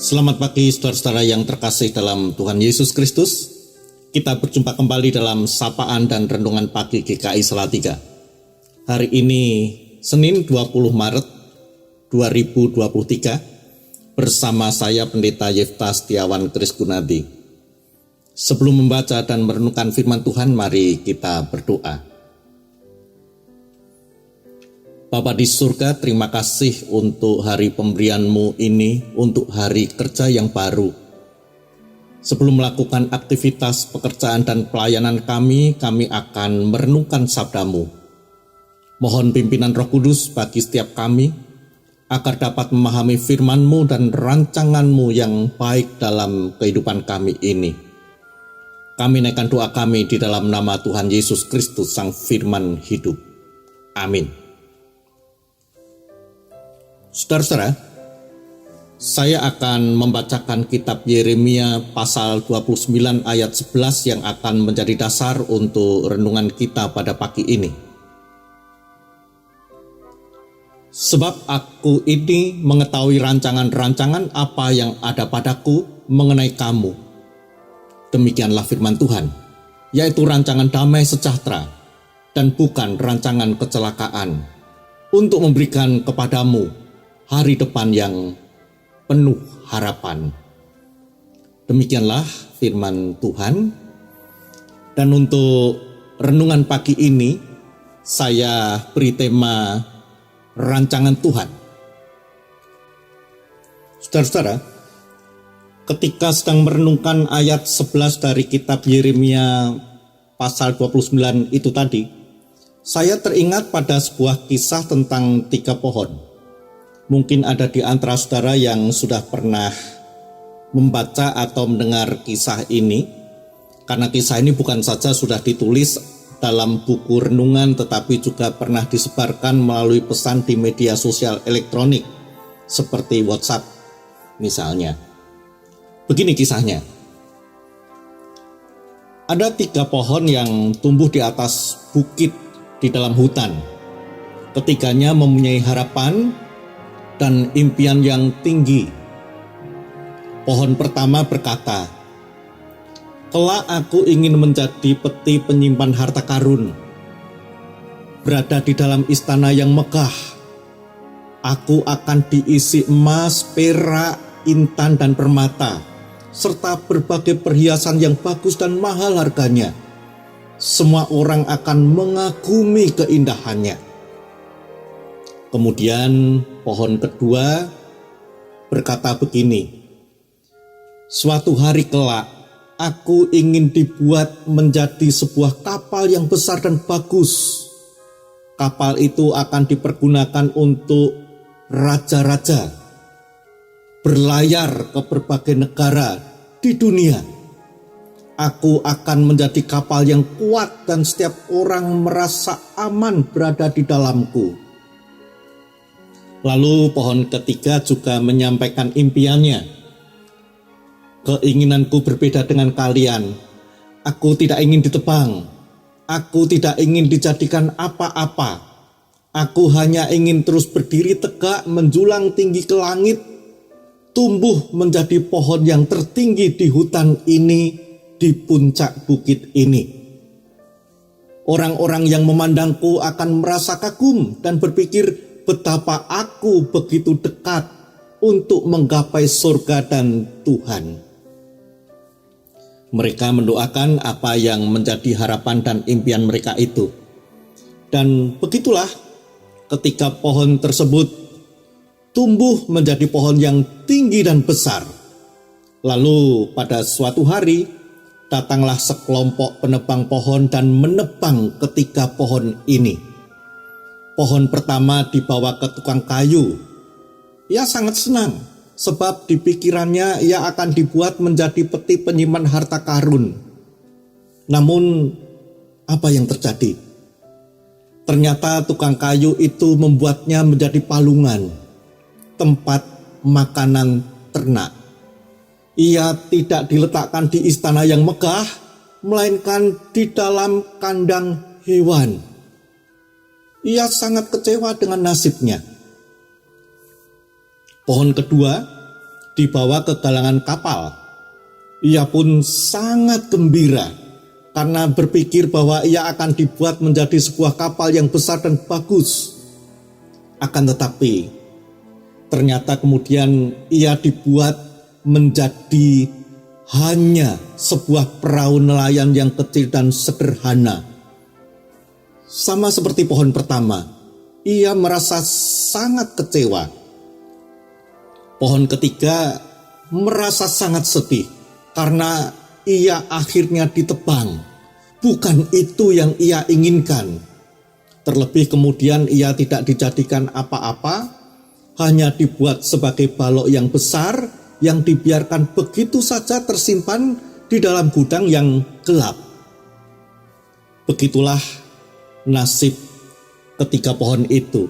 Selamat pagi saudara-saudara yang terkasih dalam Tuhan Yesus Kristus. Kita berjumpa kembali dalam sapaan dan renungan pagi GKI Salatiga. Hari ini Senin 20 Maret 2023 bersama saya Pendeta Yefta Setiawan Kriskunadi. Sebelum membaca dan merenungkan firman Tuhan, mari kita berdoa. Bapa di surga, terima kasih untuk hari pemberian-Mu ini, untuk hari kerja yang baru. Sebelum melakukan aktivitas pekerjaan dan pelayanan kami akan merenungkan sabda-Mu. Mohon pimpinan Roh Kudus bagi setiap kami, agar dapat memahami firman-Mu dan rancangan-Mu yang baik dalam kehidupan kami ini. Kami naikkan doa kami di dalam nama Tuhan Yesus Kristus, Sang Firman Hidup. Amin. Saudara-saudara, saya akan membacakan kitab Yeremia pasal 29 ayat 11 yang akan menjadi dasar untuk renungan kita pada pagi ini. Sebab aku ini mengetahui rancangan-rancangan apa yang ada padaku mengenai kamu. Demikianlah firman Tuhan, yaitu rancangan damai sejahtera dan bukan rancangan kecelakaan, untuk memberikan kepadamu hari depan yang penuh harapan. Demikianlah firman Tuhan. Dan untuk renungan pagi ini, saya beri tema rancangan Tuhan. Saudara-saudara, ketika sedang merenungkan ayat 11 dari kitab Yeremia pasal 29 itu tadi, saya teringat pada sebuah kisah tentang 3 pohon. Mungkin ada di antara saudara yang sudah pernah membaca atau mendengar kisah ini, karena kisah ini bukan saja sudah ditulis dalam buku renungan, tetapi juga pernah disebarkan melalui pesan di media sosial elektronik, seperti WhatsApp misalnya. Begini kisahnya. Ada 3 pohon yang tumbuh di atas bukit di dalam hutan. Ketiganya mempunyai harapan dan impian yang tinggi. Pohon pertama berkata, "Kelak aku ingin menjadi peti penyimpan harta karun, berada di dalam istana yang megah. Aku akan diisi emas, perak, intan, dan permata, serta berbagai perhiasan yang bagus dan mahal harganya. Semua orang akan mengagumi keindahannya." Kemudian pohon kedua berkata begini, "Suatu hari kelak, aku ingin dibuat menjadi sebuah kapal yang besar dan bagus. Kapal itu akan dipergunakan untuk raja-raja berlayar ke berbagai negara di dunia. Aku akan menjadi kapal yang kuat dan setiap orang merasa aman berada di dalamku." Lalu pohon ketiga juga menyampaikan impiannya. "Keinginanku berbeda dengan kalian. Aku tidak ingin ditebang. Aku tidak ingin dijadikan apa-apa. Aku hanya ingin terus berdiri tegak menjulang tinggi ke langit, tumbuh menjadi pohon yang tertinggi di hutan ini, di puncak bukit ini. Orang-orang yang memandangku akan merasa kagum dan berpikir betapa aku begitu dekat untuk menggapai surga dan Tuhan." Mereka mendoakan apa yang menjadi harapan dan impian mereka itu. Dan begitulah ketika pohon tersebut tumbuh menjadi pohon yang tinggi dan besar. Lalu pada suatu hari datanglah sekelompok penebang pohon dan menebang ketiga pohon ini. Pohon pertama dibawa ke tukang kayu. Ia sangat senang, sebab di pikirannya ia akan dibuat menjadi peti penyimpan harta karun. Namun, apa yang terjadi? Ternyata tukang kayu itu membuatnya menjadi palungan, tempat makanan ternak. Ia tidak diletakkan di istana yang megah, melainkan di dalam kandang hewan. Ia sangat kecewa dengan nasibnya. Pohon kedua dibawa ke galangan kapal. Ia pun sangat gembira karena berpikir bahwa ia akan dibuat menjadi sebuah kapal yang besar dan bagus. Akan tetapi, ternyata kemudian ia dibuat menjadi hanya sebuah perahu nelayan yang kecil dan sederhana. Sama seperti pohon pertama, ia merasa sangat kecewa. Pohon ketiga merasa sangat sedih karena ia akhirnya ditebang. Bukan itu yang ia inginkan. Terlebih kemudian ia tidak dijadikan apa-apa, hanya dibuat sebagai balok yang besar yang dibiarkan begitu saja tersimpan di dalam gudang yang gelap. Begitulah nasib ketiga pohon itu.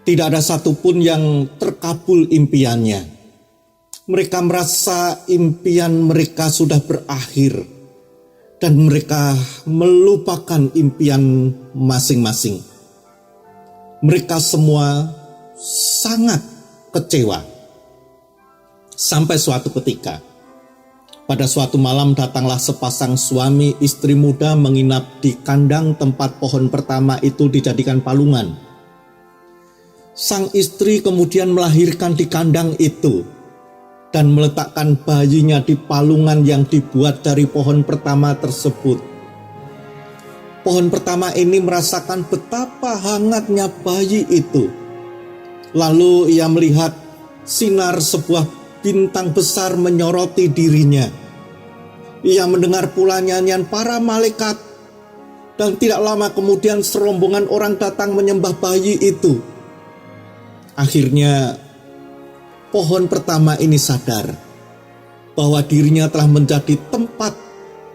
Tidak ada satupun yang terkabul impiannya. Mereka merasa impian mereka sudah berakhir dan mereka melupakan impian masing-masing. Mereka semua sangat kecewa. Sampai suatu ketika, pada suatu malam datanglah sepasang suami istri muda menginap di kandang tempat pohon pertama itu dijadikan palungan. Sang istri kemudian melahirkan di kandang itu dan meletakkan bayinya di palungan yang dibuat dari pohon pertama tersebut. Pohon pertama ini merasakan betapa hangatnya bayi itu. Lalu ia melihat sinar sebuah bintang besar menyoroti dirinya. Ia mendengar pula nyanyian para malaikat, dan tidak lama kemudian serombongan orang datang menyembah bayi itu. Akhirnya pohon pertama ini sadar bahwa dirinya telah menjadi tempat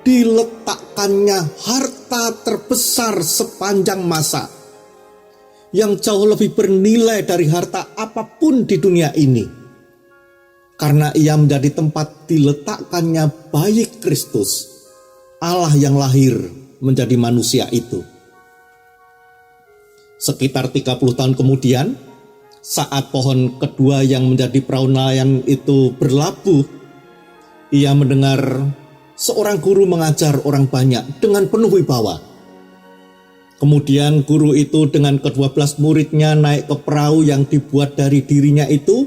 diletakkannya harta terbesar sepanjang masa, yang jauh lebih bernilai dari harta apapun di dunia ini. Karena ia menjadi tempat diletakkannya bayi Kristus, Allah yang lahir menjadi manusia itu. Sekitar 30 tahun kemudian, saat pohon kedua yang menjadi perahu nelayan itu berlabuh, ia mendengar seorang guru mengajar orang banyak dengan penuh wibawa. Kemudian guru itu dengan ke-12 muridnya naik ke perahu yang dibuat dari dirinya itu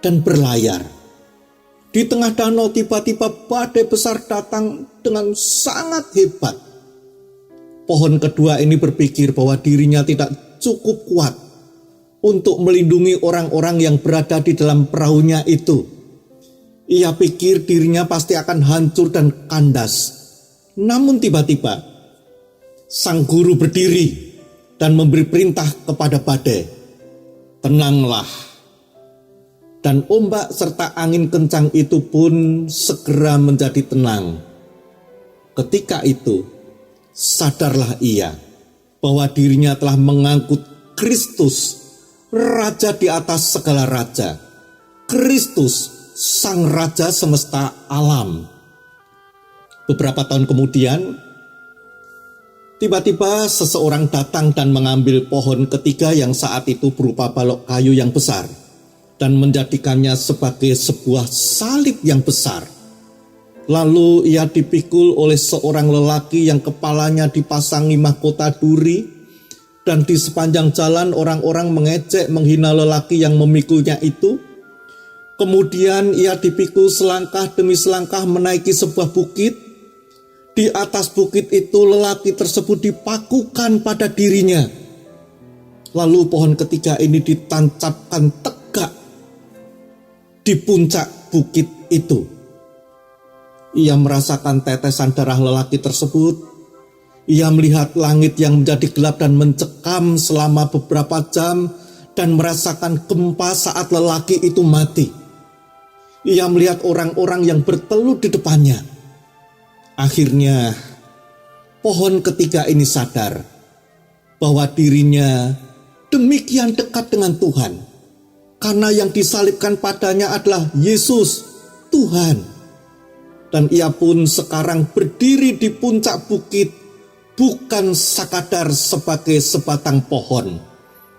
dan berlayar. Di tengah danau tiba-tiba badai besar datang dengan sangat hebat. Pohon kedua ini berpikir bahwa dirinya tidak cukup kuat untuk melindungi orang-orang yang berada di dalam perahunya itu. Ia pikir dirinya pasti akan hancur dan kandas. Namun tiba-tiba sang guru berdiri dan memberi perintah kepada badai, "Tenanglah." Dan ombak serta angin kencang itu pun segera menjadi tenang. Ketika itu, sadarlah ia bahwa dirinya telah mengangkut Kristus, Raja di atas segala raja. Kristus, Sang Raja semesta alam. Beberapa tahun kemudian, tiba-tiba seseorang datang dan mengambil pohon ketiga yang saat itu berupa balok kayu yang besar dan menjadikannya sebagai sebuah salib yang besar. Lalu ia dipikul oleh seorang lelaki yang kepalanya dipasangi mahkota duri, dan di sepanjang jalan orang-orang mengejek menghina lelaki yang memikulnya itu. Kemudian ia dipikul selangkah demi selangkah menaiki sebuah bukit. Di atas bukit itu lelaki tersebut dipakukan pada dirinya. Lalu pohon ketiga ini ditancapkan tegak di puncak bukit itu. Ia merasakan tetesan darah lelaki tersebut. Ia melihat langit yang menjadi gelap dan mencekam selama beberapa jam dan merasakan gempa saat lelaki itu mati. Ia melihat orang-orang yang bertelut di depannya. Akhirnya pohon ketiga ini sadar bahwa dirinya demikian dekat dengan Tuhan. Karena yang disalibkan padanya adalah Yesus, Tuhan. Dan ia pun sekarang berdiri di puncak bukit, bukan sekadar sebagai sebatang pohon,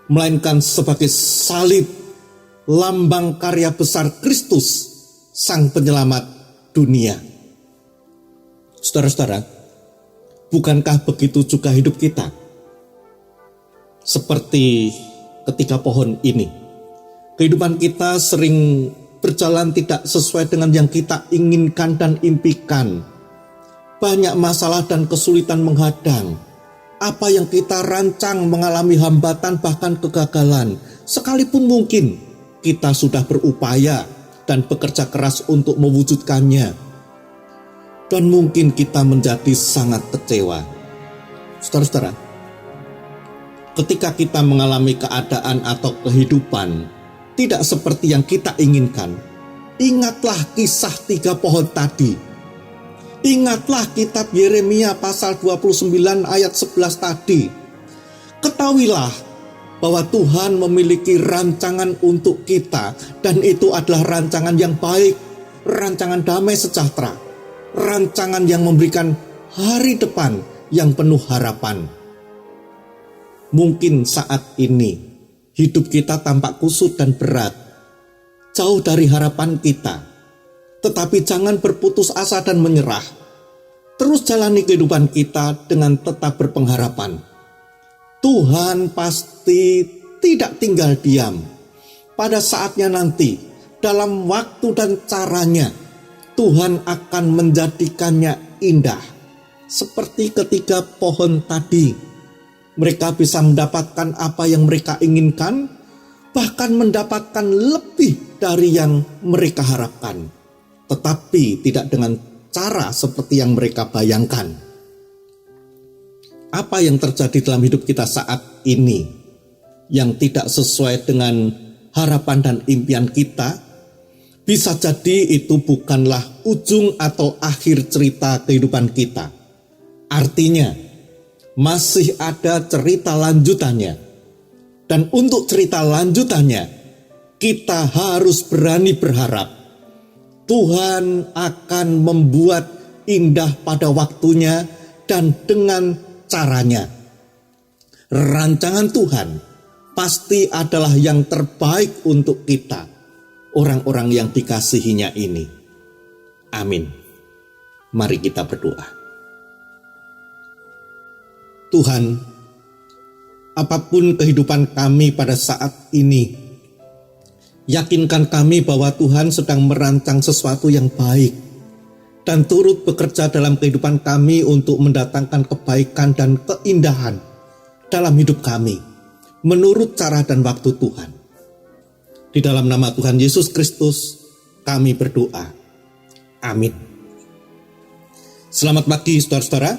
melainkan sebagai salib lambang karya besar Kristus, Sang Penyelamat dunia. Saudara-saudara, bukankah begitu juga hidup kita? Seperti ketika pohon ini, kehidupan kita sering berjalan tidak sesuai dengan yang kita inginkan dan impikan. Banyak masalah dan kesulitan menghadang. Apa yang kita rancang mengalami hambatan bahkan kegagalan. Sekalipun mungkin kita sudah berupaya dan bekerja keras untuk mewujudkannya. Dan mungkin kita menjadi sangat kecewa. Saudara-saudara, ketika kita mengalami keadaan atau kehidupan tidak seperti yang kita inginkan, ingatlah kisah 3 pohon tadi. Ingatlah kitab Yeremia pasal 29 ayat 11 tadi. Ketahuilah bahwa Tuhan memiliki rancangan untuk kita, dan itu adalah rancangan yang baik, rancangan damai sejahtera, rancangan yang memberikan hari depan yang penuh harapan. Mungkin saat ini hidup kita tampak kusut dan berat, jauh dari harapan kita. Tetapi jangan berputus asa dan menyerah. Terus jalani kehidupan kita dengan tetap berpengharapan. Tuhan pasti tidak tinggal diam. Pada saatnya nanti, dalam waktu dan caranya, Tuhan akan menjadikannya indah. Seperti ketiga pohon tadi, mereka bisa mendapatkan apa yang mereka inginkan, bahkan mendapatkan lebih dari yang mereka harapkan. Tetapi tidak dengan cara seperti yang mereka bayangkan. Apa yang terjadi dalam hidup kita saat ini yang tidak sesuai dengan harapan dan impian kita, bisa jadi itu bukanlah ujung atau akhir cerita kehidupan kita. Artinya, masih ada cerita lanjutannya. Dan untuk cerita lanjutannya, kita harus berani berharap Tuhan akan membuat indah pada waktunya dan dengan caranya. Rancangan Tuhan pasti adalah yang terbaik untuk kita, orang-orang yang dikasihinya ini. Amin. Mari kita berdoa. Tuhan, apapun kehidupan kami pada saat ini, yakinkan kami bahwa Tuhan sedang merancang sesuatu yang baik dan turut bekerja dalam kehidupan kami untuk mendatangkan kebaikan dan keindahan dalam hidup kami menurut cara dan waktu Tuhan. Di dalam nama Tuhan Yesus Kristus kami berdoa. Amin. Selamat pagi saudara-saudara.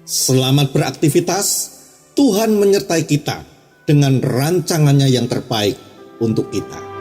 Selamat beraktivitas. Tuhan menyertai kita dengan rancangannya yang terbaik untuk kita.